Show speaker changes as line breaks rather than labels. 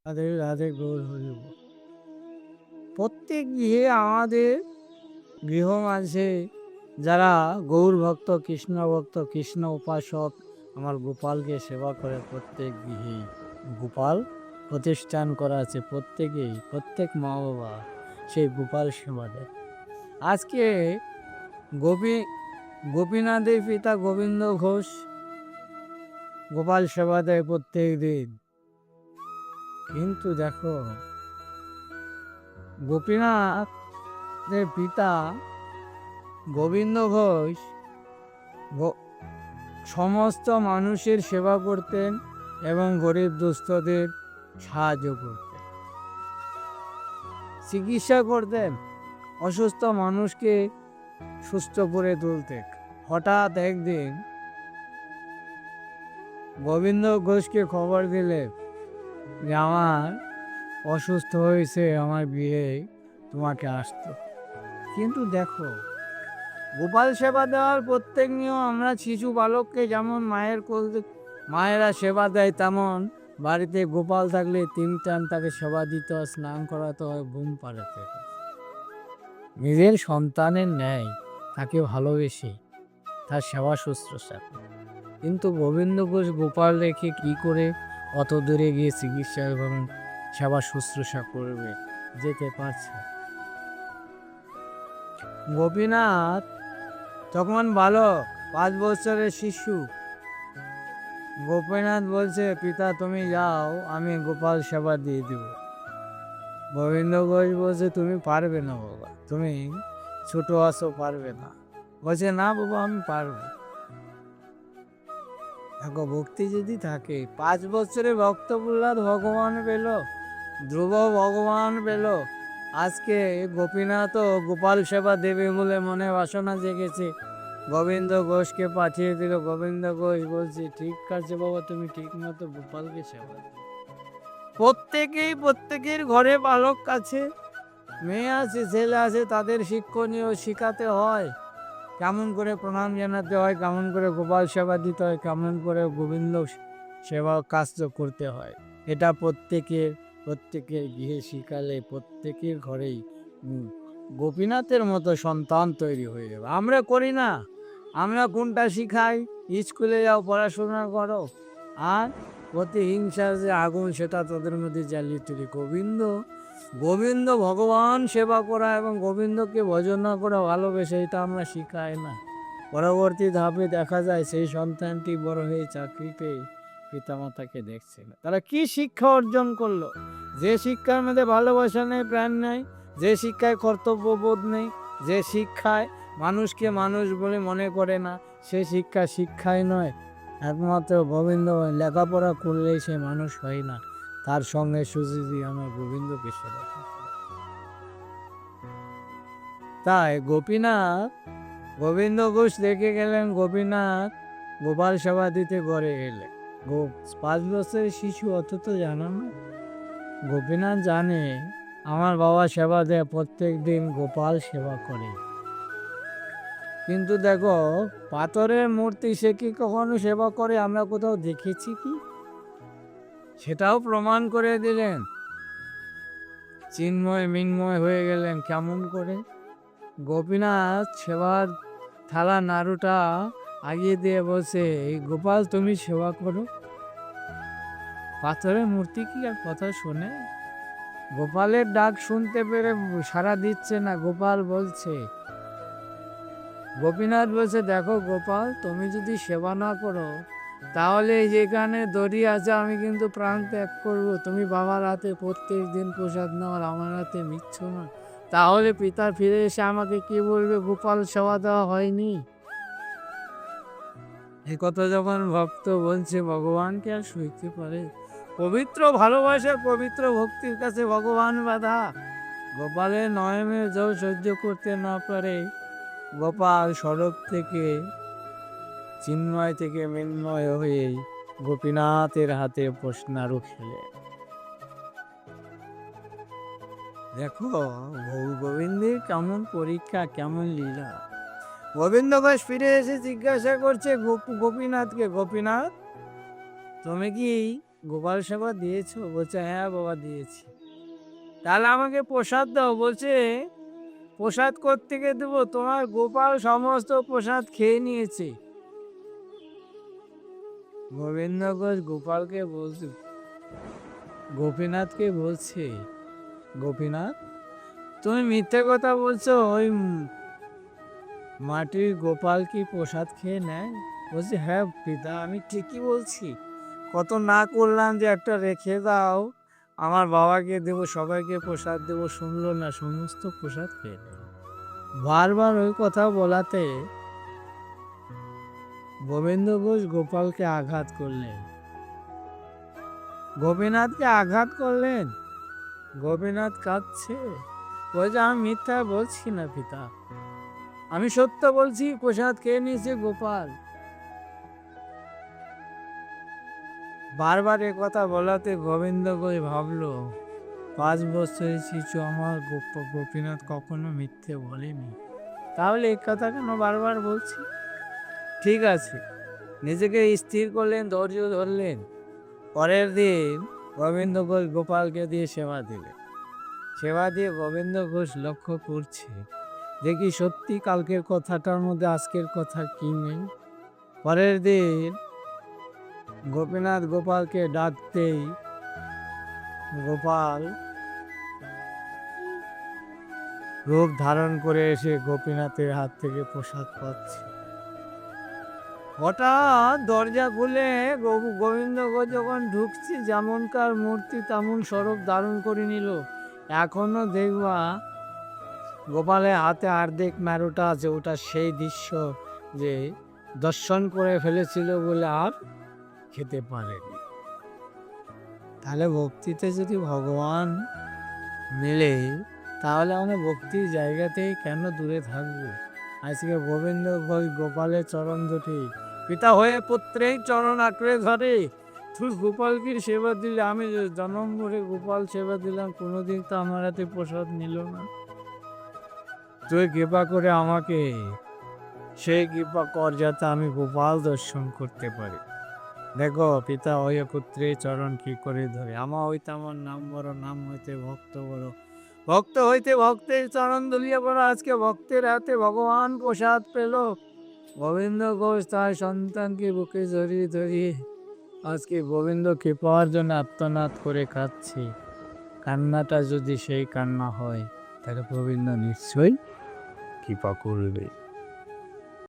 রাধে রাধে গৌর হরি বল। প্রত্যেক গৃহে আমাদের গৃহ মাঝে যারা গৌর ভক্ত, কৃষ্ণ ভক্ত, কৃষ্ণ উপাসক, আমার গোপালকে সেবা করে প্রত্যেক গৃহেই গোপাল প্রতিষ্ঠান করা আছে। প্রত্যেকেই, প্রত্যেক মা বাবা সেই গোপাল সেবা দেয়। আজকে গোপী গোপীনাথের পিতা গোবিন্দ ঘোষ গোপাল সেবা দেয় প্রত্যেক দিন। কিন্তু দেখো, গোপীনাথের পিতা গোবিন্দ ঘোষ সমস্ত মানুষের সেবা করতেন এবং গরিব দুস্থদের সাহায্য করতেন, চিকিৎসা করতেন, অসুস্থ মানুষকে সুস্থ করে তুলতেন। হঠাৎ একদিন গোবিন্দ ঘোষকে খবর দিলেন যে আমার অসুস্থ হয়েছে, আমার বিয়ে তোমাকে আসতো। কিন্তু দেখো, গোপাল সেবা দেওয়ার প্রত্যেক নিয়ম, আমরা শিশু বালককে যেমন মায়েরা সেবা দেয়, তেমন বাড়িতে গোপাল থাকলে 3 টাইম তাকে সেবা দিতে হয়, স্নান করাতে হয়, ঘুম পাড়াতে হয়। নিজের সন্তানের ন্যায় তাকে ভালোবেসে তার সেবা শুশ্রূষা করে। কিন্তু গোবিন্দ ঘোষ গোপাল রেখে কি করে অত দূরে গিয়ে চিকিৎসা এবং সেবা শুশ্রূষা করবে, যেতে পারছে। গোপীনাথ তখন বালক, 5 বছরের শিশু। গোপীনাথ বলছে, পিতা তুমি যাও, আমি গোপাল সেবা দিয়ে দেব। গোবিন্দ ঘোষ বলছে, তুমি পারবে না বাবা, তুমি ছোট আছো, পারবে না। বলছে, না বাবা, আমি পারবো। দেখো, ভক্তি যদি থাকে, 5 বছরে ভক্ত প্রহ্লাদ ভগবান পেল, ধ্রুব ভগবান পেল। আজকে গোপীনাথও গোপাল সেবা দেবে বলে মনে বাসনা জেগেছে, গোবিন্দ ঘোষকে পাঠিয়ে দিল। গোবিন্দ ঘোষ বলছে, ঠিক আছে বাবা, তুমি ঠিক মতো গোপালকে সেবা দাও। প্রত্যেকের ঘরে বালক আছে, মেয়ে আছে, ছেলে আছে, তাদের শিক্ষণীয় শিখাতে হয় কেমন করে প্রণাম জানাতে হয়, কেমন করে গোপাল সেবা দিতে হয়, কেমন করে গোবিন্দ সেবা কার্য করতে হয়। এটা প্রত্যেকের গৃহে শিখালে প্রত্যেকের ঘরেই গোপীনাথের মতো সন্তান তৈরি হয়ে যাবে। আমরা করি না। আমরা কোনটা শিখাই? স্কুলে যাও, পড়াশোনা করো, আর প্রতিহিংসার যে আগুন, সেটা তাদের মধ্যে জ্বালিয়ে তুলি। গোবিন্দ ভগবান সেবা করা এবং গোবিন্দকে ভজনা করা ভালোবেসে, এটা আমরা শিখাই না। পরবর্তী ধাপে দেখা যায় সেই সন্তানটি বড় হয়ে চাকরি পেয়ে পিতামাতাকে দেখছে না। তারা কি শিক্ষা অর্জন করলো? যে শিক্ষার মধ্যে ভালোবাসা নেই, প্রাণ নেই, যে শিক্ষায় কর্তব্যবোধ নেই, যে শিক্ষায় মানুষকে মানুষ বলে মনে করে না, সে শিক্ষাই নয়। একমাত্র গোবিন্দ লেখাপড়া করলেই সে মানুষ হয় না, তার সঙ্গে সুযোগী আমার গোবিন্দকে সেবা করতে হবে। তাই গোবিন্দ ঘোষ দেখে গেলেন, গোপীনাথ গোপাল সেবা দিতে ঘরে এলেন। 5 বছরের শিশু, অত তো জানা না। গোপীনাথ জানে আমার বাবা সেবা দেয়, প্রত্যেক দিন গোপাল সেবা করে। কিন্তু দেখো, পাথরের মূর্তি সে কি কখনো সেবা করে আমরা কোথাও দেখেছি কি? সেটাও প্রমাণ করে দিলেন। চিন্ময় মিন্ময় হয়ে গেলেন। কেমন করে? গোপীনাথ সেবার থালা নাড়ুটা আগিয়ে দিয়ে বলছে, এই গোপাল তুমি সেবা করো। পাথরের মূর্তি কি আর কথা শোনে? গোপালের ডাক শুনতে পেরে সাড়া দিচ্ছে না। গোপাল বলছে, গোপীনাথ বলছে, দেখো গোপাল, তুমি যদি সেবা না করো, তাহলে যেখানে দড়ি আছে আমি কিন্তু প্রাণ ত্যাগ করবো। তুমি বাবার হাতে প্রত্যেক দিন প্রসাদ নেওয়ার আমার হাতে মিচ্ছ না, তাহলে পিতা ফিরে এসে আমাকে কি বলবে? গোপাল সেবা দেওয়া হয়নি। এই কথা যখন ভক্ত বলছে, ভগবানকে আর সইতে পারে? পবিত্র ভালোবাসা, পবিত্র ভক্তির কাছে ভগবান বাধা। গোপালের নয়নের জল সহ্য করতে না পারে গোপাল সড়ক থেকে, চিন্ময় থেকে মিন্ময় হয়ে গোপীনাথের হাতে প্রশ্নারু খেলে। দেখো, গোবিন্দের কেমন পরীক্ষা, কেমন লীলা। গোবিন্দ ঘোষ ফিরে এসে জিজ্ঞাসা করছে গোপীনাথকে, গোপীনাথ, তুমি কি গোপাল সেবা দিয়েছো? বলছে হ্যাঁ বাবা দিয়েছি। তাহলে আমাকে প্রসাদ দাও। বলছে প্রসাদ কোত্থেকে দেবো? তোমার গোপাল সমস্ত প্রসাদ খেয়ে নিয়েছে। গোবিন্দ ঘোষ গোপালকে বলছে, গোপীনাথকে বলছে, গোপীনাথ তুমি মিথ্যে কথা বলছো, ওই মাটির গোপাল কি প্রসাদ খেয়ে নেয়? বলছে হ্যাঁ পিতা, আমি ঠিকই বলছি। কত না করলাম যে একটা রেখে দাও, আমার বাবাকে দেবো, সবাইকে প্রসাদ দেবো, শুনলো না, সমস্ত প্রসাদ খেয়ে নেয়। বারবার ওই কথা বলাতে গোবিন্দ ঘোষ গোপালকে আঘাত করলেন, গোপীনাথকে আঘাত করলেন। গোপীনাথ কাঁদছে, বলছে আমি মিথ্যা বলছি না পিতা, আমি সত্য বলছি, প্রসাদ খেয়ে নিয়েছে গোপাল। বারবার এ কথা বলাতে গোবিন্দ ঘোষ ভাবলো 5 বছর শিশু আমার গোপীনাথ কখনো মিথ্যে বলেনি, তাহলে এই কথা কেন বারবার বলছি? ঠিক আছে, নিজেকে স্থির করলেন, ধৈর্য ধরলেন। পরের দিন গোবিন্দ ঘোষ গোপালকে দিয়ে সেবা দিলেন। সেবা দিয়ে গোবিন্দ ঘোষ লক্ষ্য করছে, দেখি সত্যি কালকের কথাটার মধ্যে আজকের কথা কি নেই। পরের দিন গোপীনাথ গোপালকে ডাকতেই গোপাল রূপ ধারণ করে এসে গোপীনাথের হাত থেকে প্রসাদ পাচ্ছে। হঠাৎ দরজা খুলে গোবিন্দ ঘোষ যখন ঢুকছে, যেমনকার মূর্তি তেমন স্বরূপ ধারণ করে নিল। এখনো দেখবা গোপালের হাতে অর্ধেক মেরোটা আছে, ওটা সেই দৃশ্য যে দর্শন করে ফেলেছিল বলে আর খেতে পারেনি। তাহলে ভক্তিতে যদি ভগবান মিলে, তাহলে আমরা ভক্তির জায়গাতেই কেন দূরে থাকবো? আজকে গোবিন্দ ঘোষ গোপালের চরণ দুটি পিতা হয়ে পুত্রেই চরণ আঁকড়ে ধরে। তুই গোপালকে সেবা দিলে, আমি জন্ম করে গোপাল সেবা দিলাম, কোনোদিন তো আমার হাতে প্রসাদ নিল না। তুই কৃপা করে আমাকে সেই কৃপা কর যাতে আমি গোপাল দর্শন করতে পারি। দেখো পিতা হয়ে পুত্রের চরণ কি করে ধরে, আমা হইতে আমার নাম বড়, নাম হইতে ভক্ত বড়, ভক্ত হইতে ভক্তের চরণ দুলিয়া বড়। আজকে ভক্তের হাতে ভগবান প্রসাদ পেল। গোবিন্দ ঘোষ তার সন্তানকে বুকে জড়িয়ে ধরিয়ে আজকে গোবিন্দকে পাওয়ার জন্য আত্মনাদ করে কাঁদছে। কান্নাটা যদি সেই কান্না হয়, তাহলে গোবিন্দ নিশ্চয়ই কৃপা করবে।